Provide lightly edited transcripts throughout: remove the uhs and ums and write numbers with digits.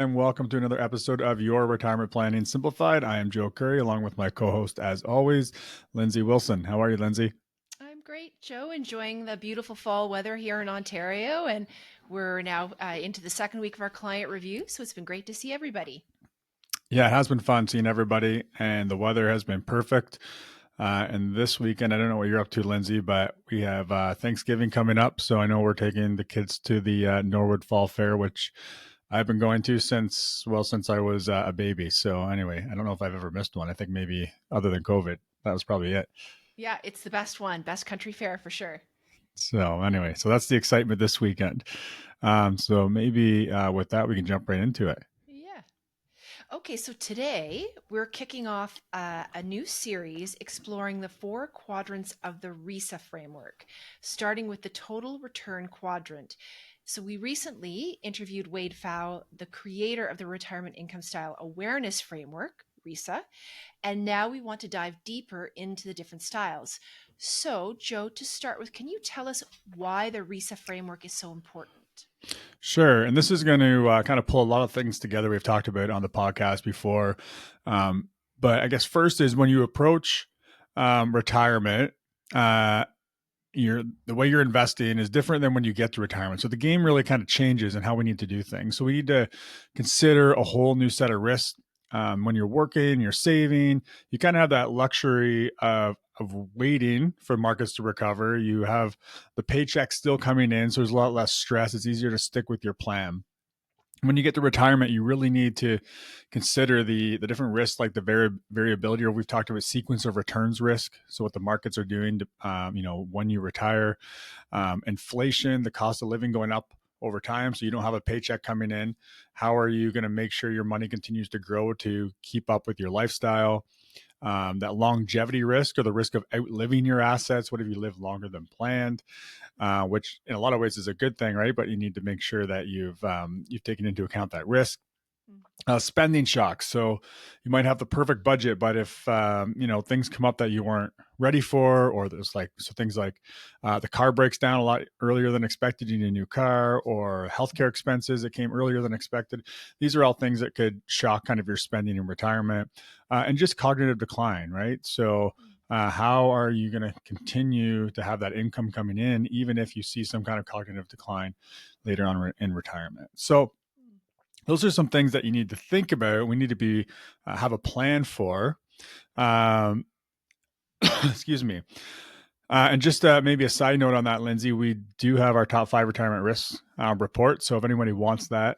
And welcome to another episode of Your Retirement Planning Simplified. I am Joe Curry, along with my co-host, as always, Lindsay Wilson. How are you, Lindsay? I'm great, Joe. Enjoying the beautiful fall weather here in Ontario. And we're now into the second week of our client review. So it's been great to see everybody. Yeah, it has been fun seeing everybody, and the weather has been perfect. And this weekend, I don't know what you're up to, Lindsay, but we have Thanksgiving coming up. So I know we're taking the kids to the Norwood Fall Fair, which I've been going to since I was a baby. So anyway, I don't know if I've ever missed one. I think maybe other than COVID, that was probably it. Yeah, it's the best one, best country fair for sure. So anyway, so that's the excitement this weekend. So maybe with that, we can jump right into it. Yeah. Okay, so today we're kicking off a new series exploring the four quadrants of the RISA framework, starting with the total return quadrant. So we recently interviewed Wade Pfau, the creator of the Retirement Income Style Awareness Framework, RISA, and now we want to dive deeper into the different styles. So, Joe, to start with, can you tell us why the RISA framework is so important? Sure. And this is going to kind of pull a lot of things together we've talked about on the podcast before. Um, but I guess first is when you approach retirement, uh, the way you're investing is different than when you get to retirement. So the game really kind of changes in how we need to do things. So we need to consider a whole new set of risks. When you're working, you're saving, you kind of have that luxury of waiting for markets to recover. You have the paycheck still coming in, so there's a lot less stress. It's easier to stick with your plan. When you get to retirement, you really need to consider the different risks, like the variability, or we've talked about sequence of returns risk. So what the markets are doing, when you retire, inflation, the cost of living going up over time, so you don't have a paycheck coming in. How are you going to make sure your money continues to grow to keep up with your lifestyle? That longevity risk, or the risk of outliving your assets. What if you live longer than planned? Which in a lot of ways is a good thing, right? But you need to make sure that you've taken into account that risk. Spending shocks. So you might have the perfect budget, but if things come up that you weren't ready for, or there's things like the car breaks down a lot earlier than expected, you need a new car, or healthcare expenses that came earlier than expected. These are all things that could shock kind of your spending in retirement, and just cognitive decline, right? So how are you going to continue to have that income coming in, even if you see some kind of cognitive decline later on in retirement? So those are some things that you need to think about. We need to be have a plan for. Um, excuse me. And just maybe a side note on that, Lindsay, we do have our top 5 retirement risks report. So if anybody wants that,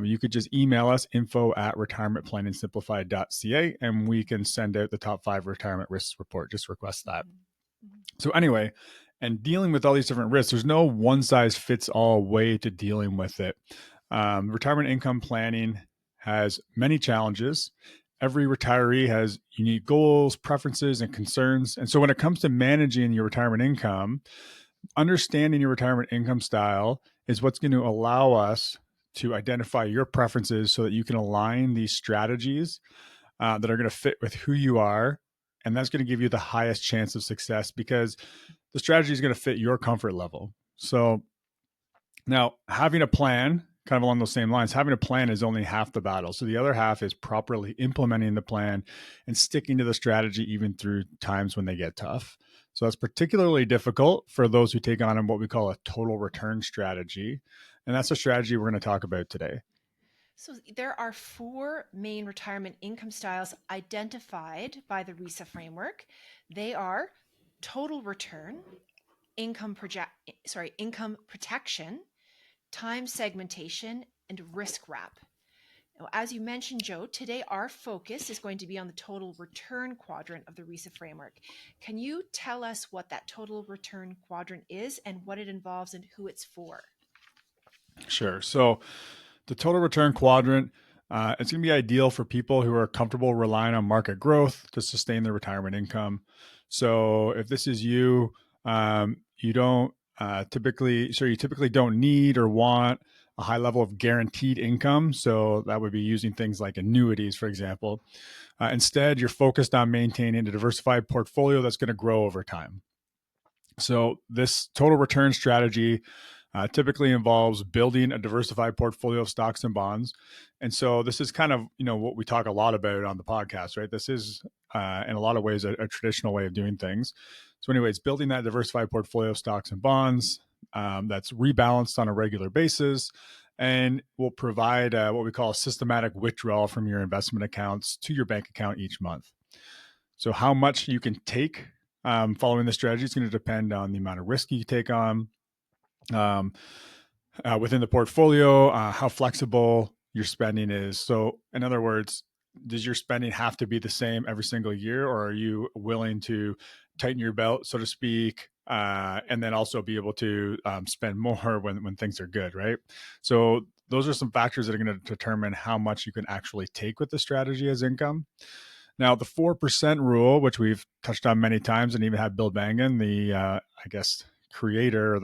you could just email us info@retirementplanningsimplified.ca, and we can send out the top 5 retirement risks report. Just request that. Mm-hmm. So anyway, and dealing with all these different risks, there's no one size fits all way to dealing with it. Retirement income planning has many challenges. Every retiree has unique goals, preferences, and concerns. And so when it comes to managing your retirement income, understanding your retirement income style is what's going to allow us to identify your preferences so that you can align these strategies that are going to fit with who you are. And that's going to give you the highest chance of success, because the strategy is going to fit your comfort level. So now, having a plan, kind of along those same lines, having a plan is only half the battle. So the other half is properly implementing the plan and sticking to the strategy even through times when they get tough. So that's particularly difficult for those who take on what we call a total return strategy. And that's a strategy we're going to talk about today. So there are four main retirement income styles identified by the RISA framework. They are total return, income protection, time segmentation, and risk wrap. Now, as you mentioned, Joe, today our focus is going to be on the total return quadrant of the RISA framework. Can you tell us what that total return quadrant is and what it involves and who it's for? Sure. So the total return quadrant, it's going to be ideal for people who are comfortable relying on market growth to sustain their retirement income. So if this is you, you don't you typically don't need or want a high level of guaranteed income. So that would be using things like annuities, for example. Instead, you're focused on maintaining a diversified portfolio that's going to grow over time. So this total return strategy Typically involves building a diversified portfolio of stocks and bonds. And so this is kind of, what we talk a lot about on the podcast, right? This is, in a lot of ways, a traditional way of doing things. So anyways, building that diversified portfolio of stocks and bonds that's rebalanced on a regular basis and will provide what we call a systematic withdrawal from your investment accounts to your bank account each month. So how much you can take following this strategy is going to depend on the amount of risk you take on um, within the portfolio, how flexible your spending is. So in other words, does your spending have to be the same every single year, or are you willing to tighten your belt, so to speak, and then also be able to spend more when things are good, right? So those are some factors that are going to determine how much you can actually take with the strategy as income. Now, the 4% rule, which we've touched on many times, and even had Bill Bangan, the I guess creator, or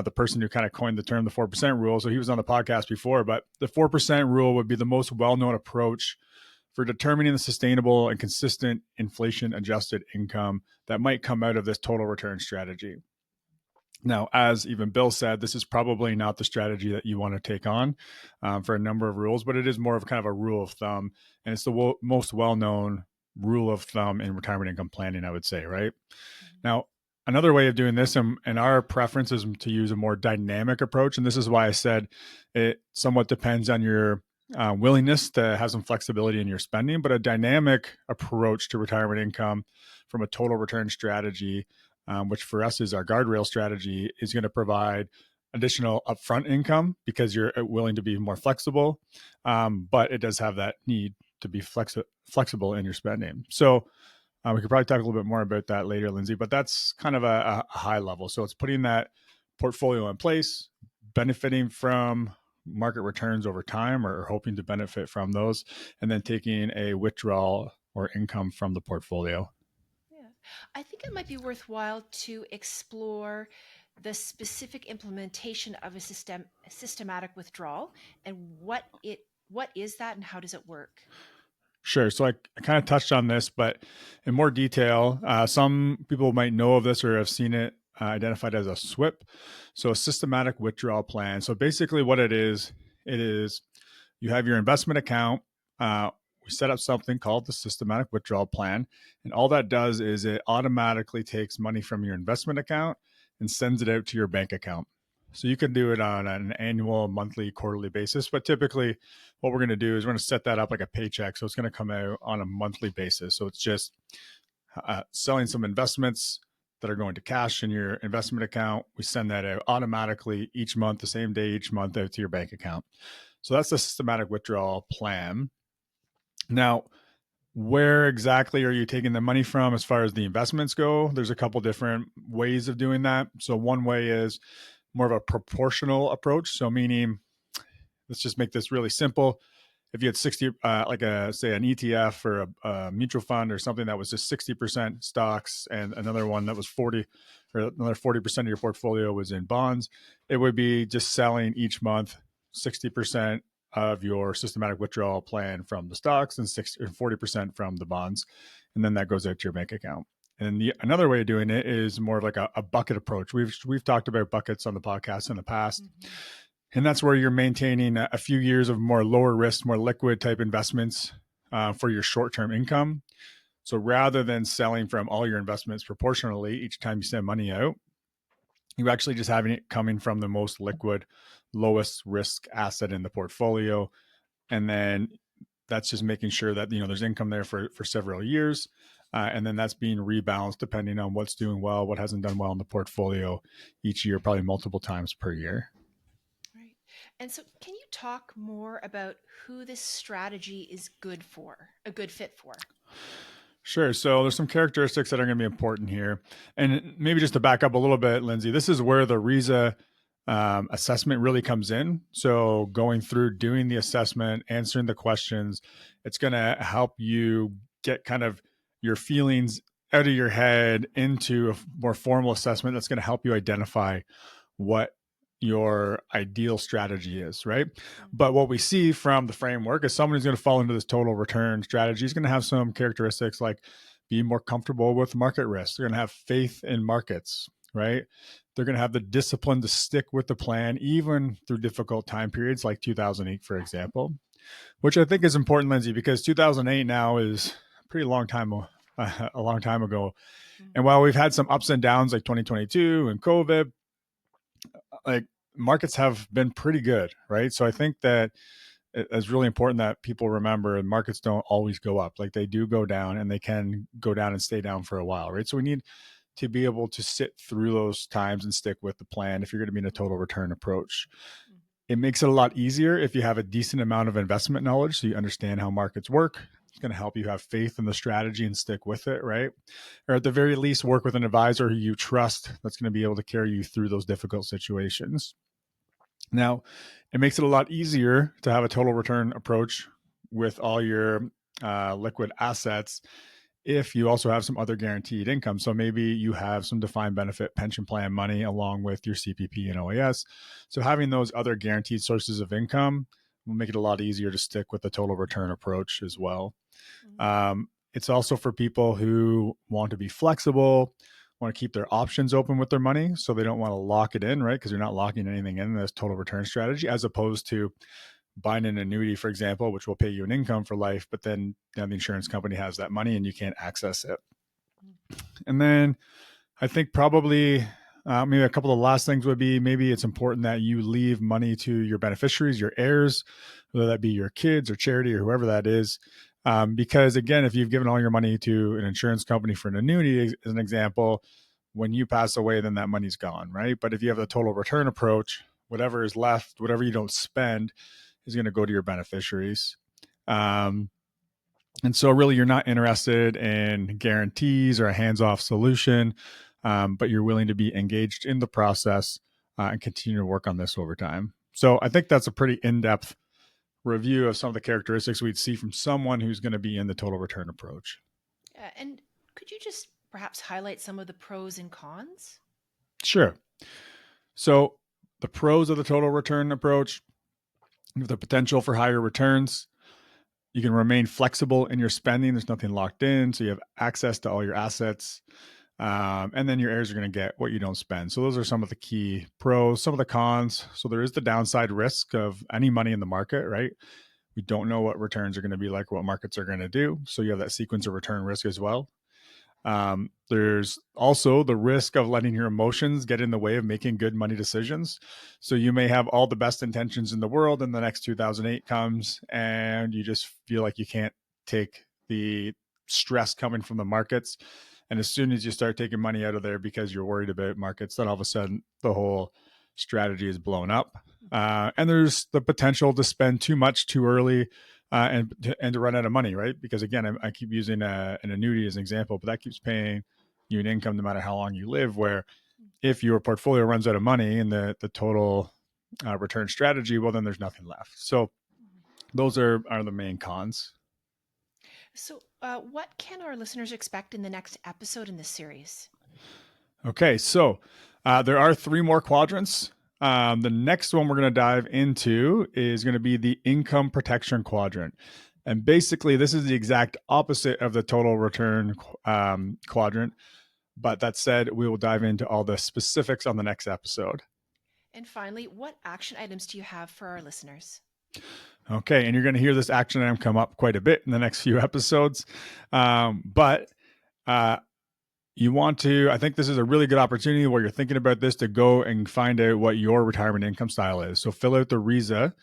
the person who kind of coined the term, the 4% rule. So he was on the podcast before, but the 4% rule would be the most well-known approach for determining the sustainable and consistent inflation-adjusted income that might come out of this total return strategy. Now, as even Bill said, this is probably not the strategy that you want to take on for a number of rules, but it is more of kind of a rule of thumb. And it's the most well-known rule of thumb in retirement income planning, I would say, right? Mm-hmm. Now, another way of doing this, and our preference is to use a more dynamic approach. And this is why I said it somewhat depends on your willingness to have some flexibility in your spending, but a dynamic approach to retirement income from a total return strategy, which for us is our guardrail strategy, is going to provide additional upfront income because you're willing to be more flexible, but it does have that need to be flexible in your spending. So we could probably talk a little bit more about that later, Lindsay, but that's kind of a high level. So it's putting that portfolio in place, benefiting from market returns over time, or hoping to benefit from those, and then taking a withdrawal or income from the portfolio. Yeah, I think it might be worthwhile to explore the specific implementation of a systematic withdrawal and what is that and how does it work? Sure. So I kind of touched on this, but in more detail, some people might know of this or have seen it identified as a SWIP. So a systematic withdrawal plan. So basically what it is you have your investment account. We set up something called the systematic withdrawal plan. And all that does is it automatically takes money from your investment account and sends it out to your bank account. So you can do it on an annual, monthly, quarterly basis. But typically what we're going to do is we're going to set that up like a paycheck. So it's going to come out on a monthly basis. So it's just selling some investments that are going to cash in your investment account. We send that out automatically each month, the same day each month, out to your bank account. So that's the systematic withdrawal plan. Now, where exactly are you taking the money from as far as the investments go? There's a couple different ways of doing that. So one way is more of a proportional approach. So meaning, let's just make this really simple. If you had 60, say an ETF or a mutual fund or something that was just 60% stocks and another one that was 40, or another 40% of your portfolio was in bonds, it would be just selling each month 60% of your systematic withdrawal plan from the stocks and 40% from the bonds. And then that goes out to your bank account. And another way of doing it is more of like a bucket approach. We've talked about buckets on the podcast in the past. Mm-hmm. And that's where you're maintaining a few years of more lower risk, more liquid type investments for your short-term income. So rather than selling from all your investments proportionally each time you send money out, you're actually just having it coming from the most liquid, lowest risk asset in the portfolio. And then that's just making sure that, there's income there for several years. And then that's being rebalanced depending on what's doing well, what hasn't done well in the portfolio each year, probably multiple times per year. Right. And so can you talk more about who this strategy is a good fit for? Sure. So there's some characteristics that are going to be important here. And maybe just to back up a little bit, Lindsay, this is where the RISA assessment really comes in. So going through, doing the assessment, answering the questions, it's going to help you get kind of your feelings out of your head into a more formal assessment that's going to help you identify what your ideal strategy is, right? Mm-hmm. But what we see from the framework is someone who's going to fall into this total return strategy is going to have some characteristics like being more comfortable with market risk. They're going to have faith in markets, right? They're going to have the discipline to stick with the plan, even through difficult time periods like 2008, for example, which I think is important, Lindsay, because 2008 now is a pretty long time, a long time ago. Mm. And while we've had some ups and downs like 2022 and COVID, like markets have been pretty good, right? So I think that it's really important that people remember markets don't always go up. Like they do go down, and they can go down and stay down for a while, right? So we need to be able to sit through those times and stick with the plan if you're going to be in a total return approach. It makes it a lot easier if you have a decent amount of investment knowledge, so you understand how markets work. It's going to help you have faith in the strategy and stick with it, right? Or at the very least, work with an advisor who you trust that's going to be able to carry you through those difficult situations. Now, it makes it a lot easier to have a total return approach with all your liquid assets if you also have some other guaranteed income. So maybe you have some defined benefit pension plan money along with your CPP and OAS. So having those other guaranteed sources of income will make it a lot easier to stick with the total return approach as well. It's also for people who want to be flexible, want to keep their options open with their money. So they don't want to lock it in, right? Because you're not locking anything in this total return strategy, as opposed to buying an annuity, for example, which will pay you an income for life, but then the insurance company has that money and you can't access it. And then I think probably maybe a couple of last things would be maybe it's important that you leave money to your beneficiaries, your heirs, whether that be your kids or charity or whoever that is. Because again, if you've given all your money to an insurance company for an annuity, as an example, when you pass away, then that money's gone, right? But if you have the total return approach, whatever is left, whatever you don't spend, is going to go to your beneficiaries. And so really you're not interested in guarantees or a hands-off solution, but you're willing to be engaged in the process and continue to work on this over time. So I think that's a pretty in-depth review of some of the characteristics we'd see from someone who's going to be in the total return approach. And could you just perhaps highlight some of the pros and cons? Sure. So the pros of the total return approach: you have the potential for higher returns. You can remain flexible in your spending. There's nothing locked in. So you have access to all your assets. And then your heirs are going to get what you don't spend. So those are some of the key pros. Some of the cons: so there is the downside risk of any money in the market, right? We don't know what returns are going to be like, what markets are going to do. So you have that sequence of return risk as well. There's also the risk of letting your emotions get in the way of making good money decisions. So you may have all the best intentions in the world, and the next 2008 comes and you just feel like you can't take the stress coming from the markets. And as soon as you start taking money out of there because you're worried about markets, then all of a sudden the whole strategy is blown up. And there's the potential to spend too much too early, and to run out of money, right? Because again, I keep using an annuity as an example, but that keeps paying you an income no matter how long you live. Where if your portfolio runs out of money in the total return strategy, well, then there's nothing left. So those are the main cons. So, what can our listeners expect in the next episode in this series? Okay, so there are 3 more quadrants. The next one we're going to dive into is going to be the income protection quadrant. And basically, this is the exact opposite of the total return quadrant. But that said, we will dive into all the specifics on the next episode. And finally, what action items do you have for our listeners? Okay, and you're going to hear this action item come up quite a bit in the next few episodes. But you want to, I think this is a really good opportunity where you're thinking about this to go and find out what your retirement income style is. So fill out the RISA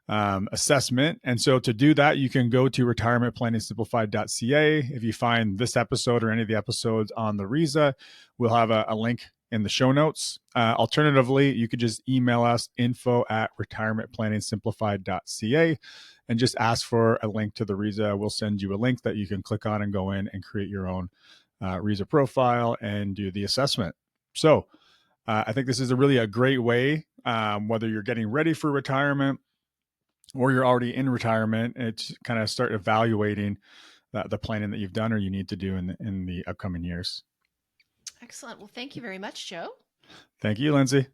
assessment. And so to do that, you can go to retirementplanningsimplified.ca. If you find this episode or any of the episodes on the RISA, we'll have a link in the show notes. Alternatively, you could just email us info@retirementplanningsimplified.ca and just ask for a link to the RISA. We'll send you a link that you can click on and go in and create your own RISA profile and do the assessment. So I think this is a great way, whether you're getting ready for retirement or you're already in retirement, it's kind of start evaluating the planning that you've done or you need to do in the upcoming years. Excellent. Well, thank you very much, Joe. Thank you, Lindsay.